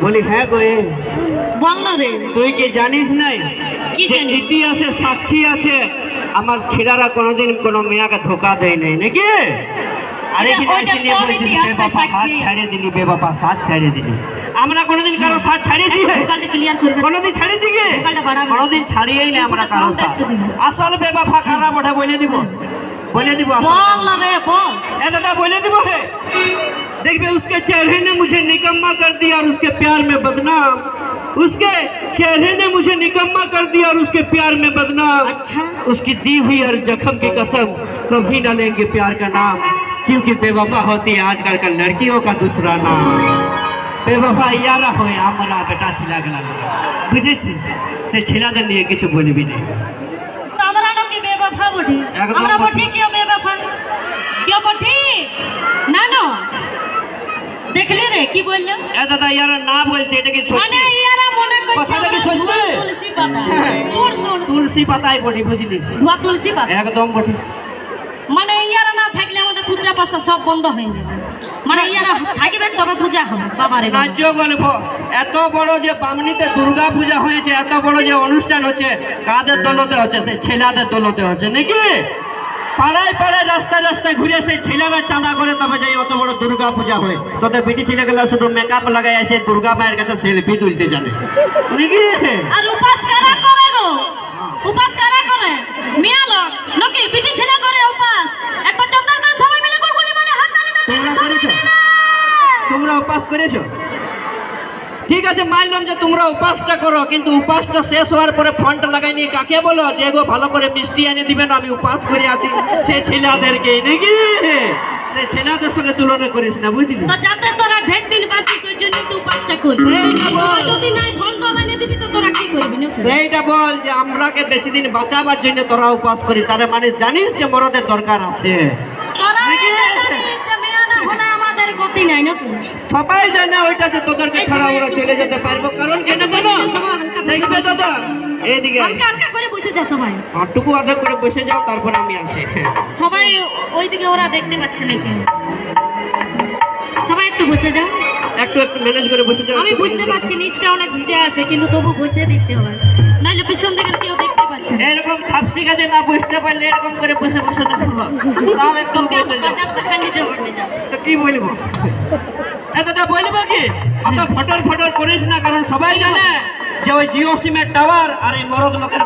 বলি হ্যাঁ গোয়ে বল না রে। তুই কি জানিস নাই যে ইতিহাসে সাক্ষী আছে আমার ছেলেরা কোনোদিন কোনো মেয়াকে ধোকা দেয় নাই নাকি? আরে কি শুনে বলছিস বেবাপা হাত ছাড়িয়ে দিলি, বেবাপা সাথ ছাড়িয়ে দিলি। আমরা কোনোদিন কারো সাথ ছাড়িয়েছি? কোনোদিন ছাড়িয়েছি কি? কোনোদিন ছাড়িয়েই না আমরা কারো সাথ। আসল বেবাপা কারা বটে বলে দিব, बोले दी बोल ना रे बोल। ए दादा बोले दी है। देख बे उसके चेहरे ने मुझे निकम्मा कर दिया और उसके प्यार में बदनाम। उसके चेहरे ने मुझे निकम्मा कर दिया और उसके प्यार में बदनाम। अच्छा उसकी दी हुई हर जख्म की कसम कभी न लेंगे प्यार का नाम, क्योंकि बेवफा होती है आजकल का लड़कियों का दूसरा नाम। बेवफा यारा हो हमारा बेटा छिला गला बुझेছিস से ছেলেদের নিয়ে কিছু বলবি না। बेवफा बोठी हमरा बोठी क्यों बेवफा क्यों बोठी ना ना देखले रे की बोलले ए दादा यार ना बोलছে এটা কি সত্যি মানে ইয়ারা মনে করছে কথাটা কি সত্যি? তুলসী পাতা শুন শুন তুলসী পাতায় বটি বুঝলিস ধোয়া তুলসী পাতা একদম বটি মানে ইয়ারা না থাকলে আমাদের পূজা পাশা সব বন্ধ হয়ে যাবে মানে ইয়ারা থাকবে তবে পূজা হবে বাবারে রাজ্য গল্প এত বড় যে বামনিতে দুর্গা পূজা হয়েছে এত বড় যে অনুষ্ঠান হচ্ছে কাদের দলতে হচ্ছে সেই ছেলেদের দলতে হচ্ছে নাকি পাড়ায় পাড়ায় রাস্তায় রাস্তায় ঘুরে সেই ছেলেরা চাঁদা করে তবে যাই অত বড় দুর্গা পূজা হয় তোদের বিটি ছেলেগুলো শুধু মেকআপ লাগাই এসে দুর্গা মায়ের কাছে সেলফি তুলতে জানে নাকি আর উপাস কারা করে গো উপাস কারা করে মিয়া লোক নাকি বিটি ছেলে করে উপাস একবার চন্দন করে সবাই মিলে গুলগুলি মানে হাত তালি দাও তোমরা করেছো তোমরা উপাস করেছো ঠিক আছে মানলাম যে তোমরা উপাসটা করো কিন্তু উপাসটা শেষ হওয়ার পরে ফোনটা লাগাই নিয়ে কাকে বলো যে গো ভালো করে মিষ্টি এনে দিবেন আমি উপাস করে আছি সে ছেলেদেরকে নাকি সেই ছেলেদের সঙ্গে তুলনা করিস না বুঝলি তো যাতে তোরা ঢেক দিন পাচ্ছিস ওই জন্য তুই উপাসটা করিস যদি নাই ফোনটা এনে দিবি তো তোরা কি করবি না সেইটা বল যে আমরাকে বেশি দিন বাঁচাবার জন্য তোরা উপাস করি তাহলে মানে জানিস যে মরদের দরকার আছে তোরা জানিস যে মেয়া না হলে আমাদের গতি নাই না সবাই জানে ওইটা যে তোদেরকে ছাড়া ওরা চলে যেতে পারবো কারণ কেন জানো দেখবে দাদা এইদিকে হালকা করে বসে যা সবাই আটটুকু আধা করে বসে যাও তারপর আমি আসি সবাই ওইদিকে ওরা দেখতে পাচ্ছে নাকি সবাই একটু বসে যাও একটু একটু ম্যানেজ করে বসে যাও আমি বুঝতে পারছি নিচটা অনেক ভিজে আছে কিন্তু তবু বসে দিতে হবে নাহলে পিছন থেকে কেউ দেখতে পাচ্ছে না এরকম খাপসি কাজে না বুঝতে পারলে এরকম করে বসে বসে দেখো তাও একটু বসে যাও তো কি বলবো দাদা বলবো কি অত ফটর ফটর করিস না কারণ সবাই জানে যে ওই জিও সিমের টাওয়ার আর এই মরদ লোকের